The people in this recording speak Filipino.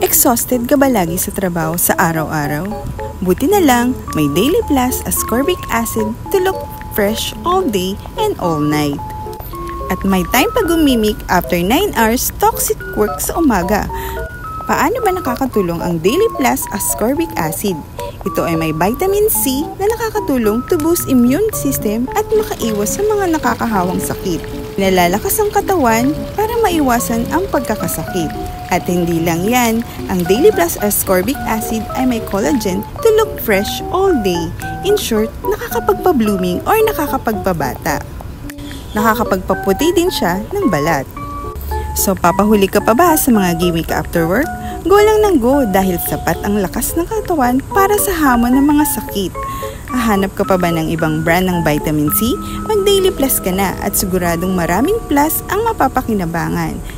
Exhausted ka ba lagi sa trabaho sa araw-araw? Buti na lang, may Daily Plus ascorbic acid to look fresh all day and all night. At may time pa gumimik after 9 hours toxic work sa umaga. Paano ba nakakatulong ang Daily Plus ascorbic acid? Ito ay may vitamin C na nakakatulong to boost immune system at makaiwas sa mga nakakahawang sakit. Nalalakas ang katawan para maiwasan ang pagkakasakit. At hindi lang yan, ang Daily Plus ascorbic acid ay may collagen to look fresh all day. In short, nakakapagpa-blooming or nakakapagpabata. Nakakapagpaputi din siya ng balat. So papahuli ka pa ba sa mga gimmick after work? Go lang ng go dahil sapat ang lakas ng katawan para sa hamon ng mga sakit. Hahanap ka pa ba ng ibang brand ng vitamin C? Mag Daily Plus ka na at siguradong maraming plus ang mapapakinabangan.